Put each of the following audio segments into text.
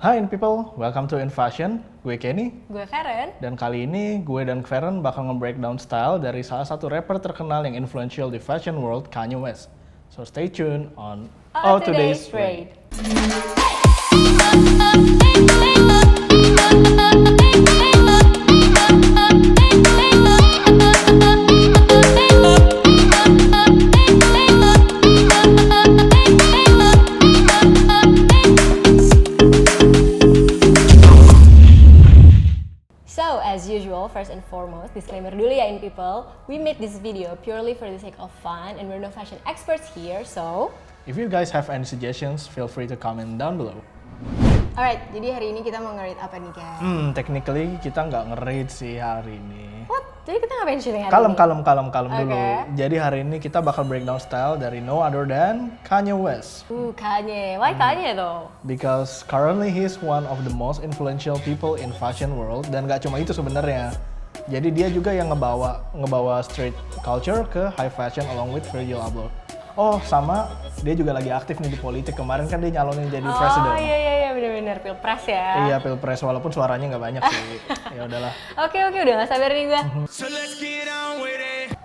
Hi in people, welcome to In Fashion. Gue Kenny. Gue Karen. Dan kali ini gue dan Karen bakal nge-breakdown style dari salah satu rapper terkenal yang influential di fashion world, Kanye West. So stay tuned on All Today's Trade. So, as usual, first and foremost, disclaimer dulu ya in people, we made this video purely for the sake of fun and we're no fashion experts here, so... If you guys have any suggestions, feel free to comment down below. Alright, jadi hari ini kita mau nge-rate apa nih guys? Technically kita nggak nge-rate sih hari ini. What? Jadi kita ngapain syuting hari Kalem ini? dulu. Jadi hari ini kita bakal breakdown style dari no other than Kanye West. Kanye. Why Kanye though? Because currently he's one of the most influential people in fashion world, dan gak cuma itu sebenarnya. Jadi dia juga yang ngebawa street culture ke high fashion along with Virgil Abloh. Oh, sama dia juga lagi aktif nih di politik. Kemarin kan dia nyalonin jadi presiden. Oh iya benar-benar pilpres ya. Iya, pilpres, walaupun suaranya nggak banyak sih. Ya udahlah. Oke, udah gak sabar nih gue.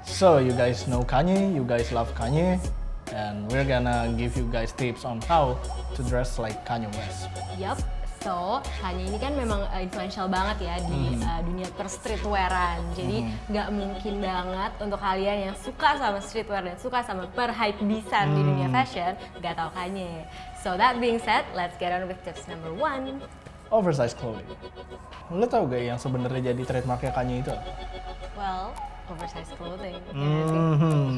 So you guys know Kanye, you guys love Kanye, and we're gonna give you guys tips on how to dress like Kanye West. Yup. So, Kanye ini kan memang influential banget ya di dunia per-streetwearan. Jadi, nggak mungkin banget untuk kalian yang suka sama streetwear dan suka sama per-hypebeastan di dunia fashion, nggak tahu Kanye. So, that being said, let's get on with tips number 1. Oversized clothing. Lo tau gak yang sebenarnya jadi trademarknya Kanye itu? Well, oversized clothing.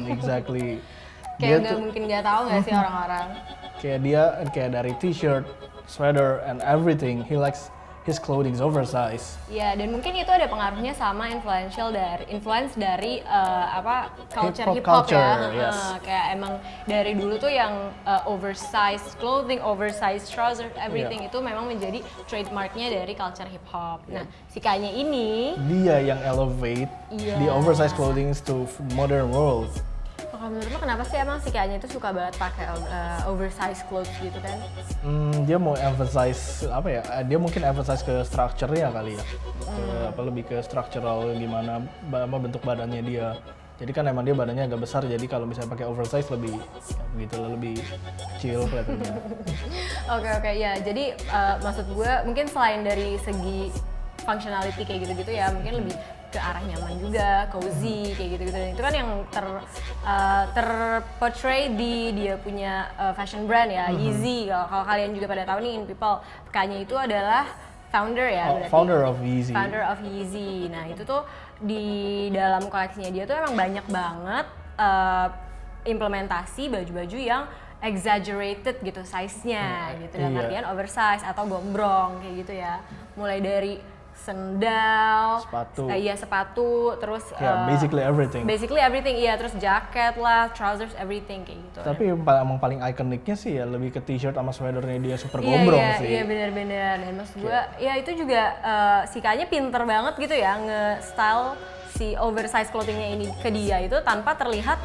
Exactly. Kayak nggak mungkin nggak tahu nggak sih orang-orang. Kayak dari t-shirt, sweater, and everything, he likes his clothing oversized. Ya, dan mungkin itu ada pengaruhnya sama influence dari culture hip hop ya. Yes. Kayak emang dari dulu tuh yang oversized clothing, oversized trousers, everything itu memang menjadi trademarknya dari culture hip hop. Nah, si Kanye ini dia yang elevate the oversized clothing to modern world. Kalau menurut lo kenapa sih emang si Kanye itu suka banget pakai oversized clothes gitu kan? Dia mau emphasize apa ya? Dia mungkin emphasize ke structure-nya kali ya. Lebih ke structural gimana bentuk badannya dia. Jadi kan emang dia badannya agak besar, jadi kalau misalnya pakai oversize lebih kecil kelihatannya. Oke, ya. Jadi maksud gue mungkin selain dari segi functionality kayak gitu-gitu ya, mungkin lebih ke arah nyaman juga, cozy kayak gitu-gitu. Dan itu kan yang terportray di dia punya fashion brand ya, Yeezy. Kalau kalian juga pada tahu nih in people, Kanye itu adalah founder ya, berarti. Founder of Yeezy. Founder of Yeezy. Nah, itu tuh di dalam koleksinya dia tuh emang banyak banget implementasi baju-baju yang exaggerated gitu size-nya gitu. Dalam artian oversize atau gombrong kayak gitu ya. Mulai dari sendal, sepatu, terus basically everything, iya, terus jaket lah, trousers, everything kayak gitu. Tapi emang paling ikoniknya sih ya lebih ke t-shirt sama sweaternya dia super gombrong sih. Iya benar. Dan maksud gue, ya itu juga si Kanye pinter banget gitu ya nge-style si oversized clothingnya ini ke dia itu tanpa terlihat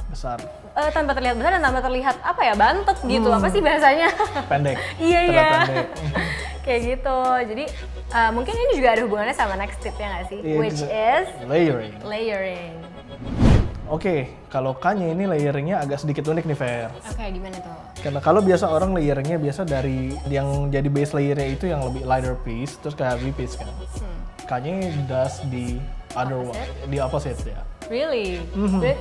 besar. Tanpa terlihat besar dan tanpa terlihat apa ya, bantet gitu. Apa sih bahasanya? Pendek. Iya. Pendek. Kayak gitu. Jadi mungkin ini juga ada hubungannya sama next tip ya nggak sih? Which is layering. Oke, kalau Kanye ini layeringnya agak sedikit unik nih, Fer. Oke, gimana tuh? Karena kalau biasa orang layeringnya biasa dari yang jadi base layernya itu yang lebih lighter piece, terus kayak heavy piece kan. Kanye does the opposite ya. Really?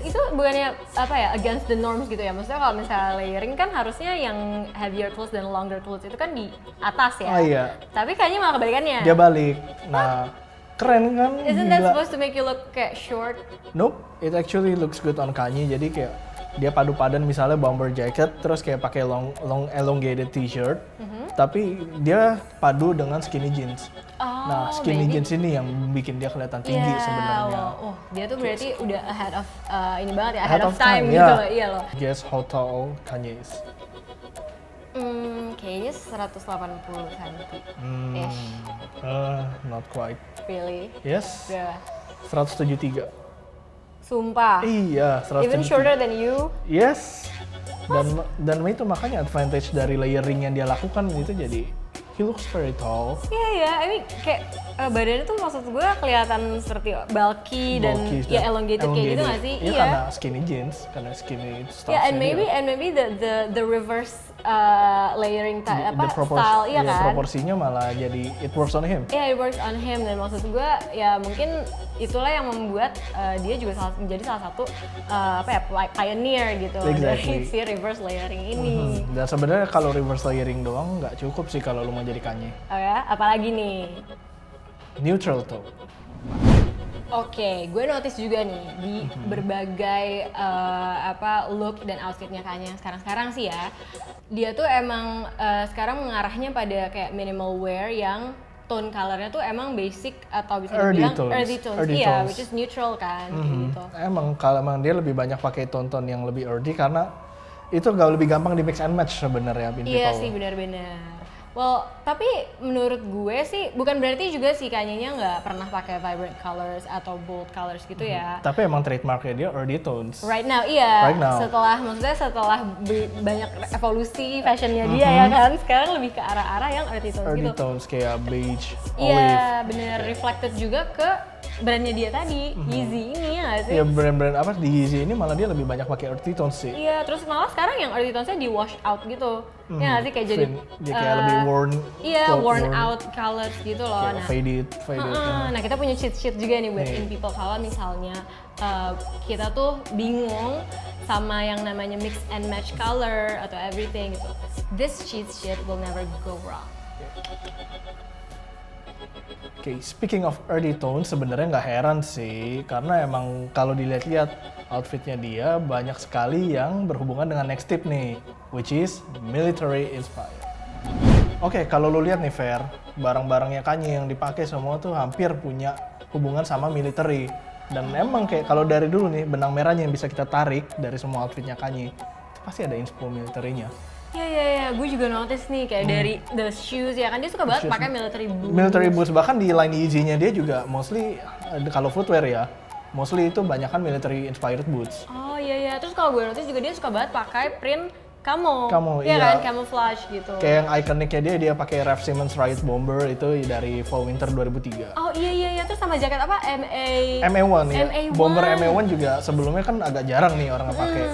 Itu bukannya apa ya, against the norms gitu ya? Maksudnya kalau misalnya layering kan harusnya yang heavier clothes dan longer clothes itu kan di atas ya? Oh iya. Tapi kayaknya malah kebalikannya. Dia balik. Nah, keren kan? Isn't that supposed to make you look kayak short? Nope, it actually looks good on Kanye. Jadi kayak dia padu padan misalnya bomber jacket, terus kayak pakai long elongated t-shirt, tapi dia padu dengan skinny jeans. Nah, skinny jeans ini yang bikin dia kelihatan tinggi sebenarnya. Oh, dia tuh berarti udah ahead of ini banget ya, ahead of time gitu loh. Iya loh. Guess how tall Kanye is? Kayaknya 180 cm. Not quite. Really? Yes. Berapa? 173. Sumpah. Iya, 173. Even shorter than you? Yes. Dan itu makanya advantage dari layering yang dia lakukan itu jadi he looks very tall. Iya, I mean kayak badannya tuh maksud gue kelihatan seperti bulky dan ya elongated kayak gitu nggak sih? Iya, karena skinny jeans, karena skinny stuff. Yeah, and maybe the reverse layering style, iya kan? Proporsinya malah jadi it works on him. Yeah, it works on him, dan maksud gue ya mungkin itulah yang membuat dia juga menjadi salah satu pioneer gitu dari si reverse layering ini. Dan sebenarnya kalau reverse layering doang nggak cukup sih kalau lu mau jadi Kanye. Oh ya, apalagi nih? Neutral tone. Oke, gue notice juga nih di berbagai look dan outfitnya Kanye sekarang sih ya, dia tuh emang sekarang mengarahnya pada kayak minimal wear yang tone colornya tuh emang basic atau bisa dibilang earthy tones, iya, which is neutral kan, gitu. Emang kalau emang dia lebih banyak pakai tone-tone yang lebih earthy karena itu gak lebih gampang di mix and match sebenarnya. Iya sih, benar-benar. Well, tapi menurut gue sih bukan berarti juga sih Kanye-nya nggak pernah pakai vibrant colors atau bold colors gitu ya. Tapi emang trademarknya dia earthy tones. Right now, iya. Right now. Setelah banyak evolusi fashionnya dia ya kan, sekarang lebih ke arah-arah yang earthy tones gitu. Earthy tones kayak beige, olive. Iya, bener. Reflected juga ke brandnya dia tadi, Yeezy ini ya nggak sih? Iya, brand-brand apa di Yeezy ini malah dia lebih banih pakai earthy tones sih. Iya, terus malah sekarang yang earthy tones-nya di wash out gitu. Ya nggak sih, kayak jadi dia kayak lebih worn. Iya, worn out colors gitu loh. Kayak faded. Nah, kita punya cheat sheet juga nih buat in people kalau misalnya kita tuh bingung sama yang namanya mix and match color atau everything gitu. This cheat sheet will never go wrong. Oke, speaking of earthy tone, sebenarnya nggak heran sih, karena emang kalau dilihat-lihat outfitnya dia banyak sekali yang berhubungan dengan next tip nih, which is military inspired. Oke, kalau lu lihat nih Fer, barang-barangnya Kanye yang dipakai semua tuh hampir punya hubungan sama military. Dan emang kayak kalau dari dulu nih, benang merahnya yang bisa kita tarik dari semua outfitnya Kanye, itu pasti ada inspo military-nya. Ya, gue juga notice nih kayak dari the shoes ya kan, dia suka banget pakai military boots. Military boots, bahkan di line Yeezy-nya dia juga mostly kalau footwear ya, mostly itu banyak kan military inspired boots. Oh iya, terus kalau gue notice juga dia suka banget pakai print camo, iya kan, camouflage gitu. Kayak yang ikoniknya dia pakai Raf Simons Riot Bomber itu dari Fall Winter 2003. Oh iya, terus sama jaket apa? MA1 ya. Bomber MA1 juga sebelumnya kan agak jarang nih orang pakai.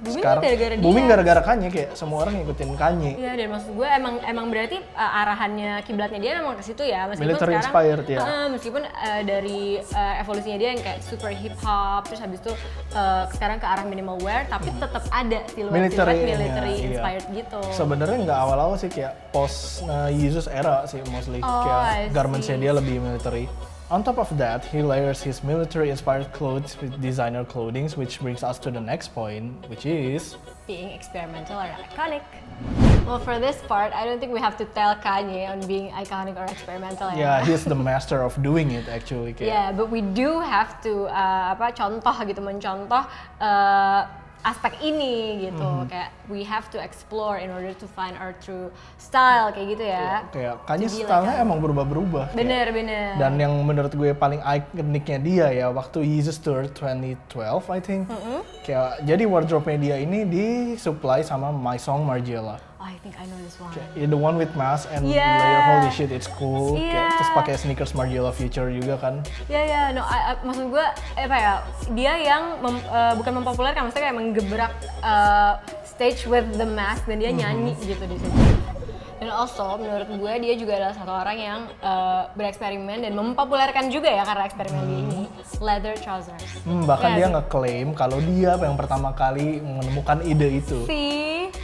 Sekarang booming gara-gara Kanye, kayak semua orang ngikutin Kanye. Iya, dan maksud gue emang berarti arahannya kiblatnya dia memang ke situ ya, meskipun military sekarang inspired ya. Meskipun dari evolusinya dia yang kayak super hip hop, terus habis itu sekarang ke arah minimal wear, tapi tetap ada siluet military inspired gitu. Sebenarnya nggak awal-awal sih, kayak post Yeezus era sih mostly, kayak garmentsnya dia lebih military. On top of that, he layers his military-inspired clothes with designer clothing, which brings us to the next point, which is being experimental or iconic. Well, for this part, I don't think we have to tell Kanye on being iconic or experimental. Yeah, he's the master of doing it actually. Yeah, but we do have to mencontoh aspek ini gitu, kayak we have to explore in order to find our true style kayak gitu ya. Kayak Kanye stylenya emang berubah-berubah. Bener. Dan yang menurut gue paling ikoniknya dia ya waktu Yeezus Tour 2012 I think. Kayak jadi wardrobe-nya dia ini disupply sama My Song Margiela. Oh, I think I know this one. Kayak the one with mask and layer, holy shit it's cool. Kayak terus pakai sneakers Margiela Future juga kan. No, maksud gue dia yang bukan mempopulerkan, maksudnya kayak menggebrak stage with the mask dan dia nyanyi gitu di situ. Dan also menurut gue dia juga adalah satu orang yang bereksperimen dan mempopulerkan juga ya karena eksperimen dia ini, leather trousers. Bahkan dia ngeklaim kalau dia yang pertama kali menemukan ide itu.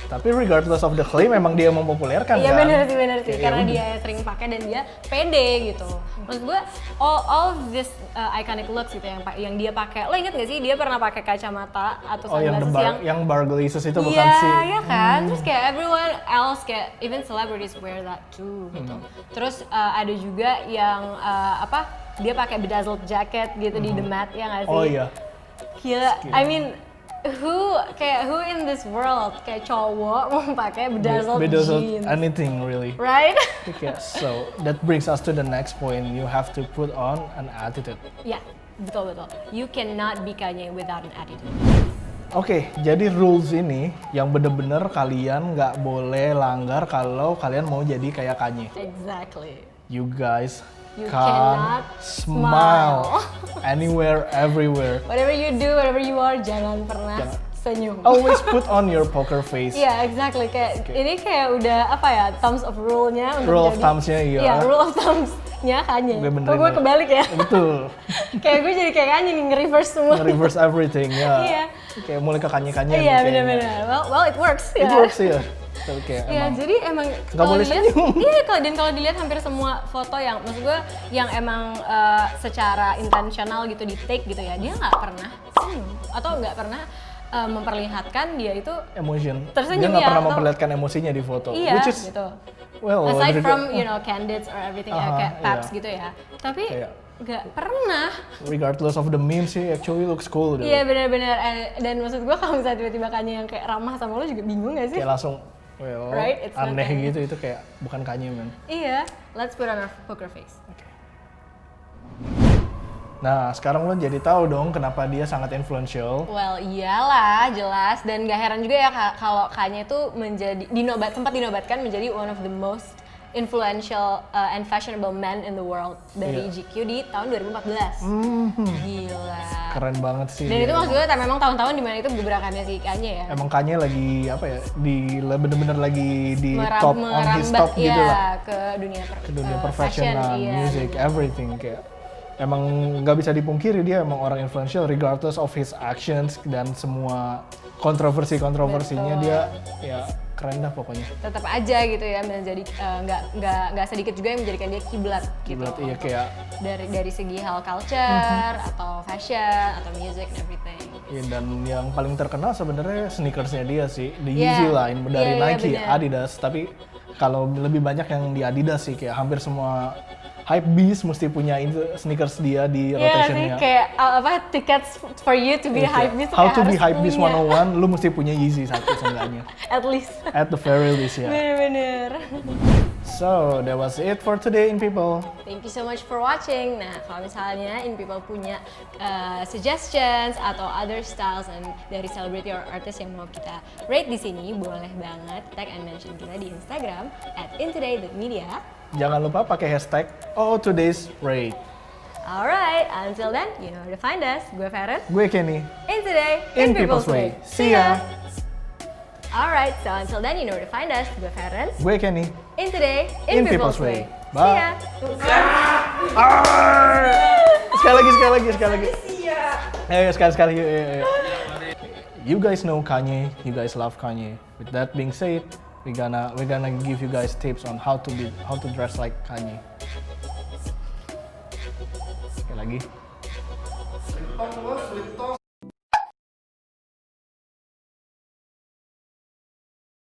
Tapi regardless of the claim, emang dia mempopulerkan kan? Iya bener sih, karena dia sering pakai dan dia pede gitu. Maksud gue, all this iconic looks gitu yang dia pakai. Lo inget gak sih dia pernah pakai kacamata atau sunglasses yang bar glasses itu bukan sih? Iya kan, terus kayak everyone else, kayak even celebrities wear that too gitu. Terus ada juga yang dia pakai bedazzled jacket gitu di The Met, ya nggak sih? Oh iya. Gila, I mean who in this world kayak cowok mau pakai bedazzled jeans? Anything really. Right? Okay, so that brings us to the next point. You have to put on an attitude. Ya, betul. You cannot be Kanye without an attitude. Oke, jadi rules ini yang bener-bener kalian nggak boleh langgar kalau kalian mau jadi kayak Kanye. Exactly. You guys You can't cannot smile anywhere, everywhere. Whatever you do, whatever you are, jangan pernah Jangan. senyum. Always put on your poker face. Iya, exactly. Kayak ini kayak udah apa ya, thumbs of rule-nya untuk Rule of jadi. thumbs-nya, iya. Iya, rule of thumbs-nya Kanye. Gue benerin Kok gue ya. kebalik ya? Betul. Kayak gue jadi kayak Kanye nih, nge-reverse semua. Reverse everything ya. Iya. Kayak mulai ke Kanye-Kanye. Iya, benar-benar. Well, it works ya. It works ya. Tapi kayak Iya, emang jadi emang nggak boleh senyum. Iya, kalau dilihat hampir semua foto yang maksud gue yang emang secara intentional gitu di take gitu ya, dia nggak pernah senyum atau nggak pernah memperlihatkan dia itu emotion. tersenyum Dia nggak ya, pernah atau- memperlihatkan emosinya di foto. iya Which is, gitu. well, Aside dari- from candidates or everything ya, kayak paps iya. gitu ya, tapi Kayak- nggak pernah. regardless of the meme sih, actually looks cool. Dude. Iya benar-benar. Dan maksud gue kalau misalnya tiba-tiba Kanye yang kayak ramah sama lo juga bingung gak sih? Kayak langsung, well, Right? It's not aneh Kanye. gitu, itu kayak bukan Kanye, man. Iya, let's put on our poker face. Nah, sekarang lo jadi tahu dong kenapa dia sangat influential. Well, iyalah, jelas. Dan gak heran juga ya kalau Kanye itu sempat dinobatkan menjadi one of the most influential and fashionable men in the world dari Iya. GQ di tahun 2014. Gila. Keren banget sih. Dan dia. itu maksudnya memang tahun-tahun dimana itu gebrakannya si Kanye ya. Emang Kanye lagi apa ya? Bener-bener lagi di top on his merambat top gitu ya, lah. ke dunia Ke dunia fashion, profesional, iya, music, bener. everything kayak. Emang nggak bisa dipungkiri dia emang orang influential regardless of his actions dan semua kontroversinya Betul. dia ya keren dah pokoknya. Tetap aja gitu ya menjadi nggak sedikit juga yang menjadikan dia kiblat gitu. Kiblat, iya, kayak dari segi hal culture atau fashion atau music and everything. ya, dan yang paling terkenal sebenarnya sneakersnya dia sih, the Iya. Yeezy lah dari Iya, iya, Nike, bener. Adidas. Tapi kalau lebih banyak yang di Adidas sih, kayak hampir semua hypebeast mesti punya itu sneakers dia di Iya sih, rotationnya. kayak tickets for you to be Iya, hype kayak, beast. How kayak to be harus hypebeast punya. 101, lu mesti punya Yeezy satu seenggaknya. At least. At the very least ya. Bener-bener. So, that was it for today in People. Thank you so much for watching. Nah, kalau misalnya In People punya suggestions atau other styles and dari celebrity or artist yang mau kita rate di sini, boleh banget tag and mention kita di Instagram @intoday.media. Jangan lupa pakai hashtag today's rate. Alright, until then, you know where to find us. Gue Farron. Gue Kenny. In Today, In People's Way. See ya. Alright, so until then, you know where to find us. Gue Farron. Gue Kenny. In Today, In People's Way. Bye. See ya. Sekali lagi. Ayo, sekali. Ayo. You guys know Kanye. You guys love Kanye. With that being said, we're gonna give you guys tips on how to dress like Kanye. Sekali lagi.